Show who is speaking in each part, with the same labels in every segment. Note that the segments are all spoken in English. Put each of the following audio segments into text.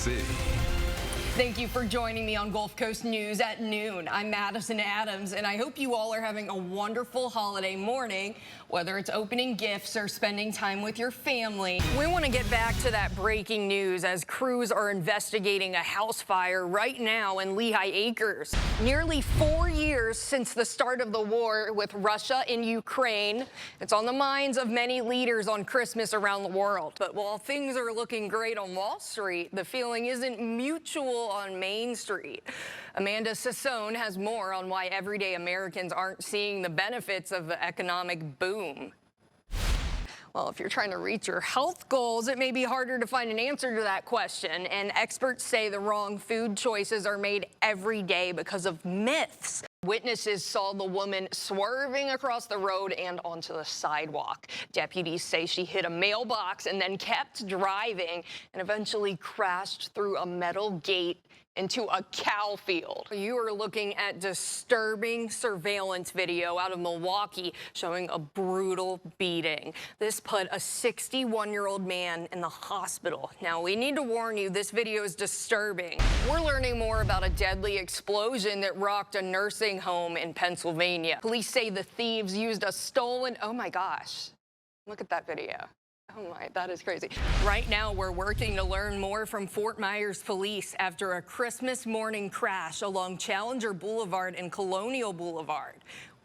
Speaker 1: ABC.
Speaker 2: Thank you for joining me on Gulf Coast News at noon. I'm Madison Adams, and I hope you all are having a wonderful holiday morning, whether it's opening gifts or spending time with your family. We want to get back to that breaking news as crews are investigating a house fire right now in Lehigh Acres. Nearly 4 years since the start of the war with Russia in Ukraine. It's on the minds of many leaders on Christmas around the world. But while things are looking great on Wall Street, the feeling isn't mutual on Main Street. Amanda Sassone has more on why everyday Americans aren't seeing the benefits of the economic boom. Well, if you're trying to reach your health goals, it may be harder to find an answer to that question. And experts say the wrong food choices are made every day because of myths. Witnesses saw the woman swerving across the road and onto the sidewalk. Deputies say she hit a mailbox and then kept driving and eventually crashed through a metal gate into a cow field. You are looking at disturbing surveillance video out of Milwaukee showing a brutal beating. This put a 61-year-old man in the hospital. Now, we need to warn you, this video is disturbing. We're learning more about a deadly explosion that rocked a nursing home in Pennsylvania. Police say the thieves used a stolen, oh my gosh, look at that video. Oh my, that is crazy. Right now, we're working to learn more from Fort Myers police after a Christmas morning crash along Challenger Boulevard and Colonial Boulevard.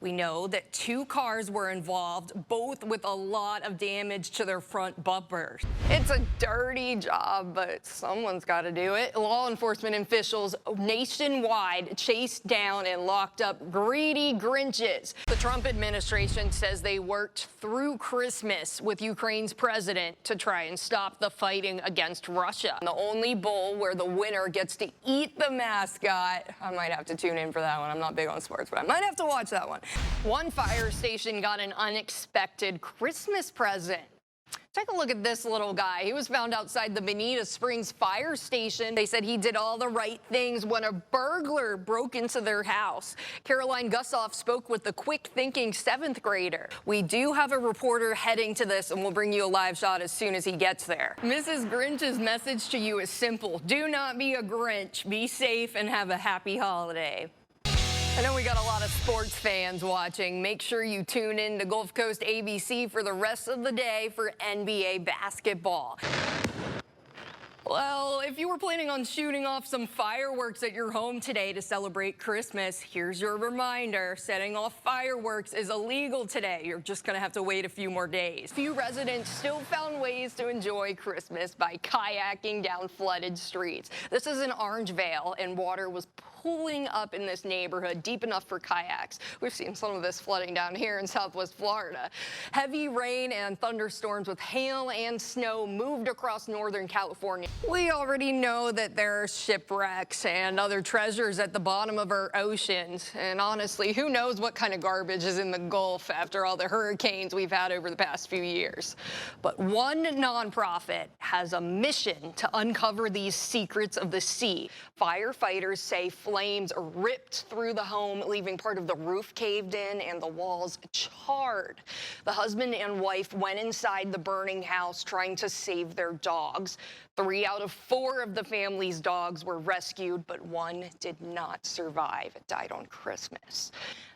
Speaker 2: We know that 2 cars were involved, both with a lot of damage to their front bumpers. It's a dirty job, but someone's got to do it. Law enforcement officials nationwide chased down and locked up greedy Grinches. The Trump administration says they worked through Christmas with Ukraine's president to try and stop the fighting against Russia. The only bowl where the winner gets to eat the mascot. I might have to tune in for that one. I'm not big on sports, but I might have to watch that one. One fire station got an unexpected Christmas present. Take a look at this little guy. He was found outside the Bonita Springs fire station. They said he did all the right things when a burglar broke into their house. Caroline Gussoff spoke with the quick-thinking 7th grader. We do have a reporter heading to this, and we'll bring you a live shot as soon as he gets there. Mrs. Grinch's message to you is simple. Do not be a Grinch. Be safe and have a happy holiday. I know we got a lot of sports fans watching. Make sure you tune in to Gulf Coast ABC for the rest of the day for NBA basketball. Well, if you were planning on shooting off some fireworks at your home today to celebrate Christmas, here's your reminder. Setting off fireworks is illegal today. You're just going to have to wait a few more days. Few residents still found ways to enjoy Christmas by kayaking down flooded streets. This is in Orangevale, and water was pooling up in this neighborhood deep enough for kayaks. We've seen some of this flooding down here in Southwest Florida. Heavy rain and thunderstorms with hail and snow moved across Northern California. We already know that there are shipwrecks and other treasures at the bottom of our oceans. And honestly, who knows what kind of garbage is in the Gulf after all the hurricanes we've had over the past few years. But one nonprofit has a mission to uncover these secrets of the sea. Firefighters say flames ripped through the home, leaving part of the roof caved in and the walls charred. The husband and wife went inside the burning house trying to save their dogs. 3 out of 4 of the family's dogs were rescued, but one did not survive. It died on Christmas.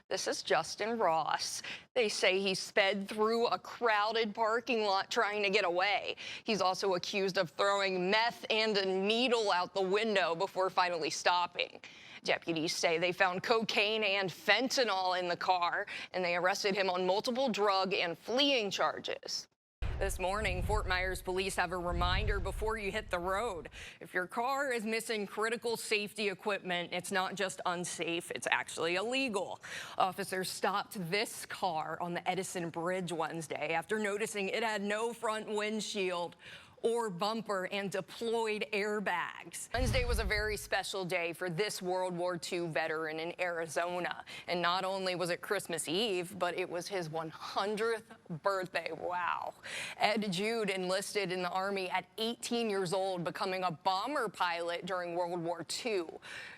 Speaker 2: This is Justin Ross. They say he sped through a crowded parking lot trying to get away. He's also accused of throwing meth and a needle out the window before finally stopping. Deputies say they found cocaine and fentanyl in the car, and they arrested him on multiple drug and fleeing charges. This morning, Fort Myers police have a reminder before you hit the road. If your car is missing critical safety equipment, it's not just unsafe, it's actually illegal. Officers stopped this car on the Edison Bridge Wednesday after noticing it had no front windshield or bumper and deployed airbags. Wednesday was a very special day for this World War II veteran in Arizona. And not only was it Christmas Eve, but it was his 100th birthday. Wow. Ed Jude enlisted in the Army at 18 years old, becoming a bomber pilot during World War II.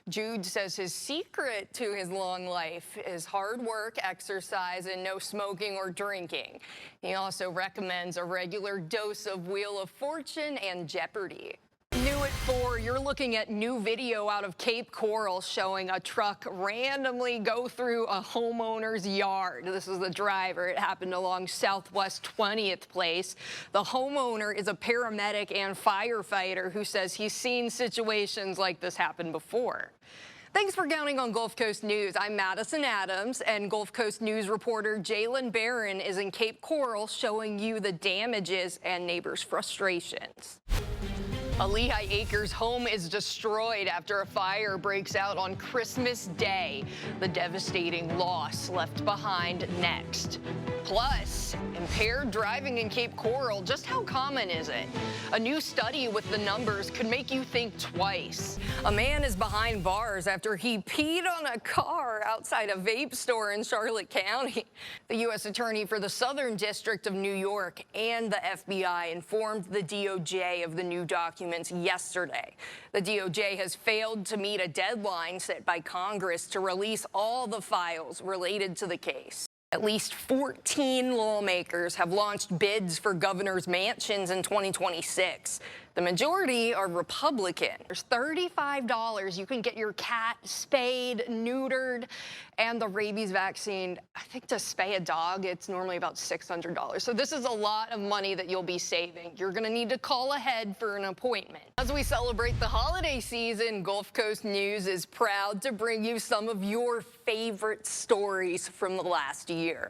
Speaker 2: Jude says his secret to his long life is hard work, exercise, and no smoking or drinking. He also recommends a regular dose of Wheel of Fortune and Jeopardy! New at 4, 4, you're looking at new video out of Cape Coral showing a truck randomly go through a homeowner's yard. This is the driver. It happened along Southwest 20th Place. The homeowner is a paramedic and firefighter who says he's seen situations like this happen before. Thanks for counting on Gulf Coast News. I'm Madison Adams, and Gulf Coast News reporter Jalen Barron is in Cape Coral showing you the damages and neighbors' frustrations. A Lehigh Acres home is destroyed after a fire breaks out on Christmas Day. The devastating loss left behind next. Plus, impaired driving in Cape Coral, just how common is it? A new study with the numbers could make you think twice. A man is behind bars after he peed on a car outside a vape store in Charlotte County. The U.S. Attorney for the Southern District of New York and the FBI informed the DOJ of the new documents yesterday. The DOJ has failed to meet a deadline set by Congress to release all the files related to the case. At least 14 lawmakers have launched bids for governors' mansions in 2026. The majority are Republican. There's $35 you can get your cat spayed, neutered, and the rabies vaccine. I think to spay a dog, it's normally about $600. So this is a lot of money that you'll be saving. You're gonna need to call ahead for an appointment. As we celebrate the holiday season, Gulf Coast News is proud to bring you some of your favorite stories from the last year.